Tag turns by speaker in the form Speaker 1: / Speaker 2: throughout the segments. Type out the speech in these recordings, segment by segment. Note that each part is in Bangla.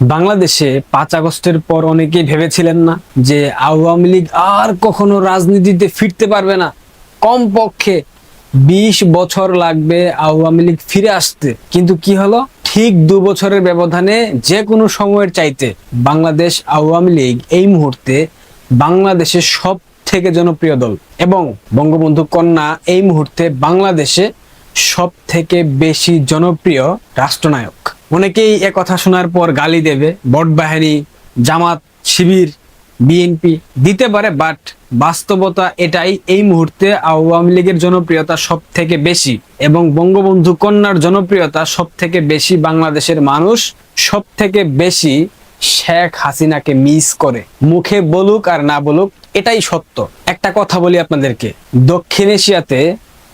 Speaker 1: বাংলাদেশে 5 আগস্টের পর অনেকেই ভেবেছিলেন না যে আওয়ামী লীগ আর কখনো রাজনীতিতে ফিরতে পারবে না, কমপক্ষে 20 বছর লাগবে আওয়ামী লীগ ফিরে আসতে। কিন্তু কি হলো, ঠিক 2 বছরের ব্যবধানে যে কোনো সময়ের চাইতে বাংলাদেশ আওয়ামী লীগ এই মুহূর্তে বাংলাদেশের সব থেকে জনপ্রিয় দল এবং বঙ্গবন্ধু কন্যা এই মুহূর্তে বাংলাদেশে সব থেকে বেশি জনপ্রিয় রাষ্ট্রনায়ক। অনেকেই এ কথা শোনার পর গালি দেবে, বটবাহারি, জামাত, শিবির, বিএনপি দিতে পারে, বাট বাস্তবতা এটাই, এই মুহূর্তে আওয়ামী লীগের জনপ্রিয়তা সব থেকে বেশি এবং বঙ্গবন্ধু কন্যার জনপ্রিয়তা সব থেকে বেশি। বাংলাদেশের মানুষ সব থেকে বেশি শেখ হাসিনাকে মিস করে, মুখে বলুক আর না বলুক, এটাই সত্য। একটা কথা বলি আপনাদেরকে, দক্ষিণ এশিয়াতে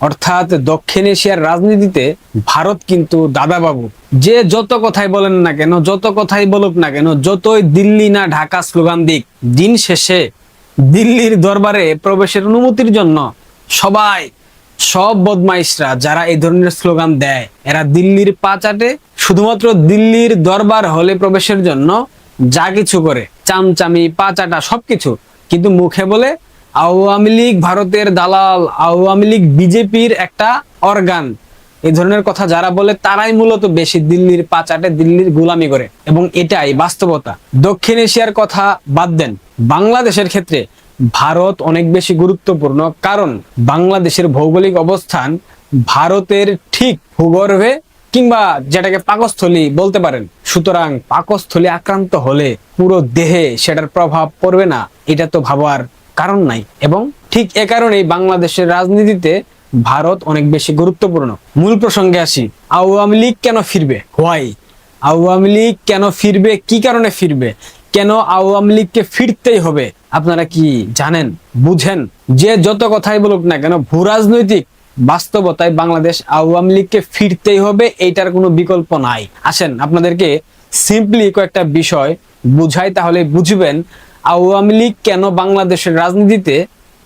Speaker 1: অর্থাৎ দক্ষিণ এশিয়ার রাজনীতিতে ভারত কিন্তু দাদাবাবু। যে যত কথাই বলেন না কেন, যত কথাই বলুক না কেন, যতই দিল্লি না ঢাকা স্লোগান দিক, দিন শেষে দিল্লির দরবারে প্রবেশের অনুমতির জন্য সব বদমাইশরা যারা এই ধরনের স্লোগান দেয়, এরা দিল্লির পা চাটে, শুধুমাত্র দিল্লির দরবার হলে প্রবেশের জন্য যা কিছু করে, চামচামি, পা চাটা, সবকিছু, কিন্তু মুখে বলে আওয়ামী লীগ ভারতের দালাল, আওয়ামী লীগ বিজেপির একটা অর্গান। এই ধরনের কথা যারা বলে তারাই মূলত বেশি দিল্লির পা চাটে, দিল্লির গোলামি করে, এবং এটাই বাস্তবতা। দক্ষিণ এশিয়ার কথা বাদ দেন, বাংলাদেশের ক্ষেত্রে ভারত অনেক বেশি গুরুত্বপূর্ণ, কারণ বাংলাদেশের ভৌগোলিক অবস্থান ভারতের ঠিক ভূগর্ভে, কিংবা যেটাকে পাকস্থলী বলতে পারেন। সুতরাং পাকস্থলী আক্রান্ত হলে পুরো দেহে সেটার প্রভাব পড়বে না, এটা তো ভাবার কারণ নাই। এবং ঠিক এ কারণেই বাংলাদেশের রাজনীতিতে ভারত অনেক বেশি গুরুত্বপূর্ণ। মূল প্রসঙ্গে আসি, আওয়ামী লীগ কেন ফিরবে? হোয়াই আওয়ামী লীগ কেন ফিরবে? কি কারণে ফিরবে? কেন আওয়ামী লীগকে ফিরতেই হবে? আপনারা কি জানেন, বুঝেন? যে যত কথাই বলুক না কেন, ভূ রাজনৈতিক বাস্তবতায় বাংলাদেশ আওয়ামী লীগকে ফিরতেই হবে, এইটার কোনো বিকল্প নাই। আসেন আপনাদেরকে সিম্পলি কয়েকটা বিষয় বুঝাই, তাহলে বুঝবেন আওয়ামী লীগ কেন বাংলাদেশের রাজনীতিতে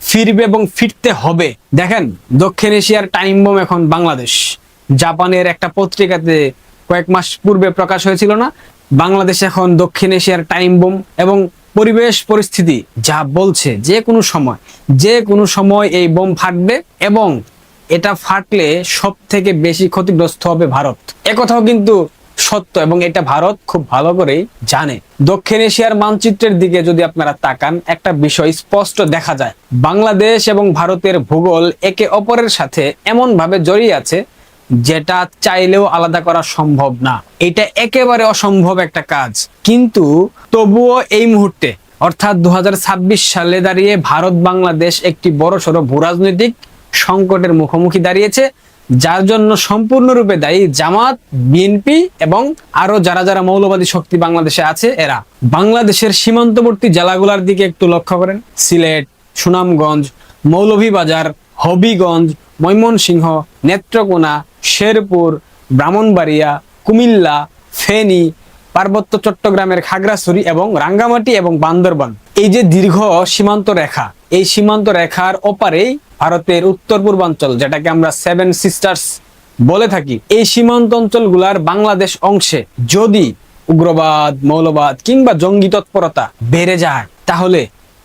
Speaker 1: ফিরবে এবং ফিরতে হবে। দেখেন, দক্ষিণ এশিয়ার টাইম বোম এখন বাংলাদেশ। জাপানের একটা পত্রিকাতে কয়েক মাস পূর্বে প্রকাশ হয়েছিল না, বাংলাদেশ এখন দক্ষিণ এশিয়ার টাইম বোম। এবং পরিবেশ পরিস্থিতি যা বলছে, যে কোনো সময় এই বোম ফাটবে এবং এটা ফাটলে সব থেকে বেশি ক্ষতিগ্রস্ত হবে ভারত। একথাও কিন্তু সত্য এবং এটা ভারত খুব ভালো করেই জানে। দক্ষিণ এশিয়ার মানচিত্রের দিকে যদি আপনারা তাকান, একটা বিষয় স্পষ্ট দেখা যায়, বাংলাদেশ এবং ভারতের ভূগোল একে অপরের সাথে এমন ভাবে জড়িয়ে আছে যেটা চাইলেও আলাদা করা সম্ভব না। এটা একেবারে অসম্ভব একটা কাজ। কিন্তু তবুও এই মুহূর্তে অর্থাৎ 2026 সালে দাঁড়িয়ে ভারত বাংলাদেশ একটি বড়সড় ভূরাজনৈতিক সংকটের মুখোমুখি দাঁড়িয়েছে, যার জন্য সম্পূর্ণরূপে দায়ী জামাত, বিএনপি এবং আরো যারা যারা মৌলবাদী শক্তি বাংলাদেশে আছে এরা। বাংলাদেশের সীমান্তবর্তী জেলাগুলোর দিকে একটু লক্ষ্য করেন, সিলেট, সুনামগঞ্জ, মৌলভীবাজার, হবিগঞ্জ, ময়মনসিংহ, নেত্রকোনা, শেরপুর, ব্রাহ্মণবাড়িয়া, কুমিল্লা, ফেনী, পার্বত্য চট্টগ্রামের খাগড়াছড়ি এবং রাঙ্গামাটি এবং বান্দরবান। এই যে দীর্ঘ সীমান্ত রেখা, এই সীমান্ত রেখার ওপারেই ভারতের উত্তর পূর্বাঞ্চল, যেটাকে আমরা 7 সিস্টার্স বলে থাকি। এই সীমান্ত অঞ্চলগুলার বাংলাদেশ অংশে যদি উগ্রবাদ, মৌলবাদ কিংবা জঙ্গি তৎপরতা বেড়ে যায়, তাহলে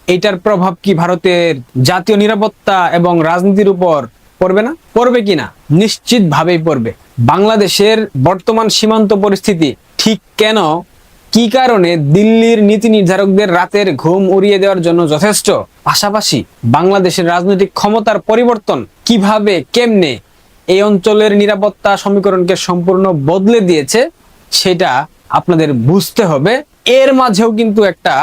Speaker 1: এটার প্রভাব কি ভারতের জাতীয় নিরাপত্তা এবং রাজনীতির উপর পড়বে না? পড়বে কিনা? নিশ্চিতভাবেই পড়বে। বাংলাদেশের বর্তমান সীমান্ত পরিস্থিতি ঠিক কেন, কি কারণে দিল্লির নীতি নির্ধারকদের রাতের ঘুম উড়িয়ে দেওয়ার জন্য যথেষ্ট, পাশাপাশি বাংলাদেশের রাজনৈতিক ক্ষমতার পরিবর্তন কিভাবে, কেমনে এই অঞ্চলের নিরাপত্তা সমীকরণকে সম্পূর্ণ বদলে দিয়েছে, সেটা আপনাদের বুঝতে হবে। এর মাঝেও কিন্তু একটা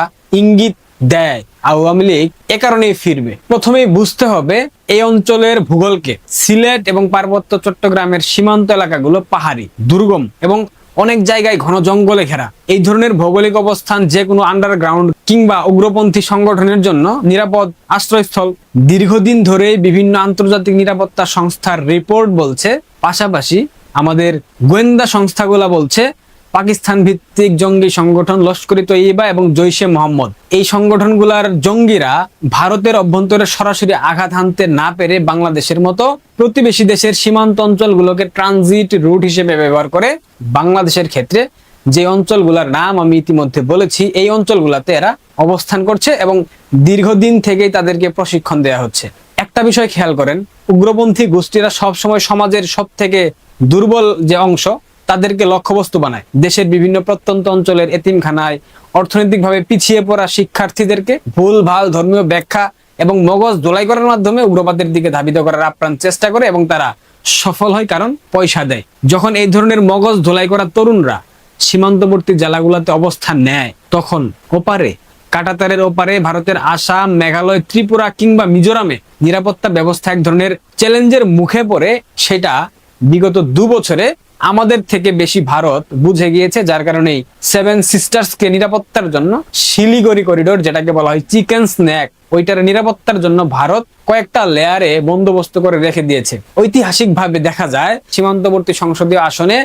Speaker 1: ইঙ্গিত দেয় আওয়ামী লীগ এ কারণেই ফিরবে। প্রথমেই বুঝতে হবে এই অঞ্চলের ভূগোলকে। সিলেট এবং পার্বত্য চট্টগ্রামের সীমান্ত এলাকাগুলো পাহাড়ি, দুর্গম এবং অনেক জায়গায় ঘন জঙ্গলে ঘেরা। এই ধরনের ভৌগোলিক অবস্থান যে কোনো আন্ডারগ্রাউন্ড কিংবা উগ্রপন্থী সংগঠনের জন্য নিরাপদ আশ্রয়স্থল। দীর্ঘদিন ধরে বিভিন্ন আন্তর্জাতিক নিরাপত্তা সংস্থার রিপোর্ট বলছে, পাশাপাশি আমাদের গোয়েন্দা সংস্থাগুলো বলছে, পাকিস্তান ভিত্তিক জঙ্গি সংগঠন লস্কর-ই-তৈয়বা এবং জৈশে মোহাম্মদ, এই সংগঠনগুলার জঙ্গিরা ভারতের অভ্যন্তরে সরাসরি আঘাত হানতে না পেরে বাংলাদেশের মতো প্রতিবেশী দেশের সীমান্ত অঞ্চলগুলোকে ট্রানজিট রুট হিসেবে ব্যবহার করে বাংলাদেশের ক্ষেত্রে যে অঞ্চলগুলোর নাম আমি ইতিমধ্যে বলেছি, এই অঞ্চলগুলোতে এরা অবস্থান করছে এবং দীর্ঘদিন থেকেই তাদেরকে প্রশিক্ষণ দেওয়া হচ্ছে। একটা বিষয় খেয়াল করেন, উগ্রপন্থী গোষ্ঠীরা সবসময় সমাজের সব থেকে দুর্বল যে অংশ তাদেরকে লক্ষ্যবস্তু বানায়। দেশের বিভিন্ন প্রত্যন্ত অঞ্চলের এতিমখানায় অর্থনৈতিকভাবে পিছিয়ে পড়া শিক্ষার্থীদেরকে ভুল ভাল ধর্মীয় ব্যাখ্যা এবং মগজ ধোলাই করার মাধ্যমে উগ্রবাদের দিকে ধাবিত করার আপ্রাণ চেষ্টা করে এবং তারা সফল হয়, কারণ পয়সা দেয়। যখন এই ধরনের মগজ ধোলাই করা তরুণরা সীমান্তবর্তী জেলাগুলোতে অবস্থান নেয়, তখন ওপারে কাঁটাতারের ওপারে ভারতের আসাম, মেঘালয়, ত্রিপুরা কিংবা মিজোরামে নিরাপত্তা ব্যবস্থা এক ধরনের চ্যালেঞ্জের মুখে পড়ে। সেটা বিগত 2 বছরে আমাদের থেকে বেশি ভারত বুঝে গিয়েছে, যার কারণেই 7 সিস্টার্সকে নিরাপত্তার জন্য শিলিগুড়ি করিডোর, যেটাকে বলা হয় চিকেন স্ন্যাক, ওইটার নিরাপত্তার জন্য ভারত কয়েকটা লেয়ারে বন্দোবস্ত করে রেখে দিয়েছে। ঐতিহাসিকভাবে দেখা যায় সীমান্তবর্তী সংসদীয় আসনে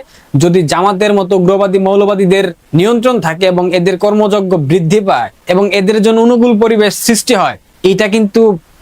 Speaker 1: যদি জামাতের মতো উগ্রবাদী মৌলবাদীদের নিয়ন্ত্রণ থাকে এবং এদের কর্মযজ্ঞ বৃদ্ধি পায় এবং এদের জন্য অনুকূল পরিবেশ সৃষ্টি হয়, এটা কিন্তু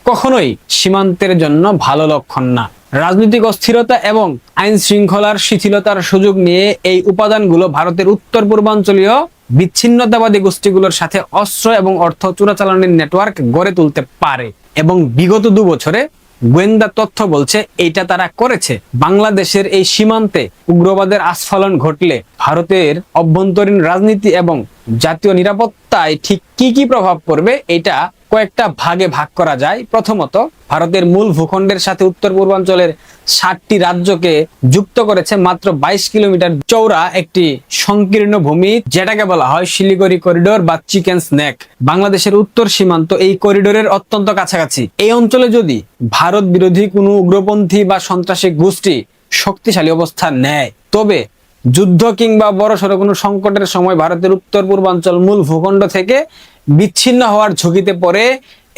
Speaker 1: কখনোই সীমান্তের জন্য ভালো লক্ষণ না। রাজনৈতিক অস্থিরতা এবং আইন শৃঙ্খলার শিথিলতার সুযোগ নিয়ে এই উপাদানগুলো ভারতের উত্তর পূর্বাঞ্চলীয় বিচ্ছিন্নতাবাদী গোষ্ঠীগুলোর সাথে অস্ত্র এবং অর্থ চোরাচালানের নেটওয়ার্ক গড়ে তুলতে পারে এবং বিগত 2 বছরে গোয়েন্দা তথ্য বলছে এইটা তারা করেছে। বাংলাদেশের এই সীমান্তে উগ্রবাদের আস্ফালন ঘটলে ভারতের অভ্যন্তরীণ রাজনীতি এবং জাতীয় নিরাপত্তায় ঠিক কি কি প্রভাব পড়বে, এটা কয়েকটা ভাগে ভাগ করা যায়। প্রথমত, ভারতের মূল ভূখণ্ডের সাথে উত্তর পূর্বাঞ্চলের 7টি রাজ্যকে যুক্ত করেছে মাত্র 22 কিলোমিটার চওড়া একটি সংকীর্ণ ভূমি, যেটাকে বলা হয় শিলিগুড়ি করিডোর বা চিকেন স্ন্যাক। বাংলাদেশের উত্তর সীমান্ত এই করিডোরের অত্যন্ত কাছাকাছি। এই অঞ্চলে যদি ভারত বিরোধী কোনো উগ্রপন্থী বা সন্ত্রাসী গোষ্ঠী শক্তিশালী অবস্থান নেয়, তবে যুদ্ধ কিংবা বড়সড় কোনো সংকটের সময় ভারতের উত্তর পূর্বাঞ্চল মূল ভূখণ্ড থেকে বিচ্ছিন্ন হওয়ার ঝুঁকিতে পড়ে।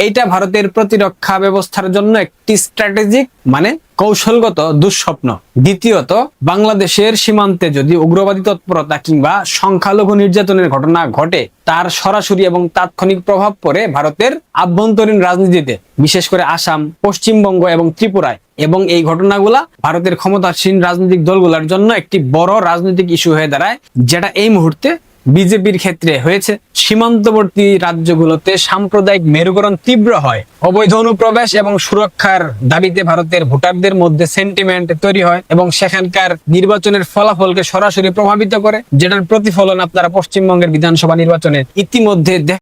Speaker 1: এইটা ভারতের প্রতিরক্ষা ব্যবস্থার জন্য একটি স্ট্র্যাটেজিক মানে কৌশলগত দুঃস্বপ্ন। দ্বিতীয়ত, বাংলাদেশের সীমান্তে যদি উগ্রবাদী তৎপরতা কিংবা সংখ্যালঘু নির্যাতনের ঘটনা ঘটে, তার সরাসরি এবং তাৎক্ষণিক প্রভাব পড়ে ভারতের আভ্যন্তরীণ রাজনীতিতে, বিশেষ করে আসাম, পশ্চিমবঙ্গ এবং ত্রিপুরায়। এবং এই ঘটনাগুলা ভারতের ক্ষমতাসীন রাজনৈতিক দলগুলোর জন্য একটি বড় রাজনৈতিক ইস্যু হয়ে দাঁড়ায়, যেটা এই মুহূর্তে বিজেপির ক্ষেত্রে হয়েছে। সীমান্তবর্তী রাজ্যগুলোতে সাম্প্রদায়িক মেরুকরণ তীব্র হয়, অবৈধ অনুপ্রবেশ এবং সুরক্ষার দাবিতে ভারতের ভোটারদের মধ্যে সেন্টিমেন্ট তৈরি হয় এবং সেখানকার নির্বাচনের ফলাফলকে সরাসরি প্রভাবিত করে, যেটার প্রতিফলন আপনারা পশ্চিমবঙ্গের বিধানসভা নির্বাচনে ইতিমধ্যে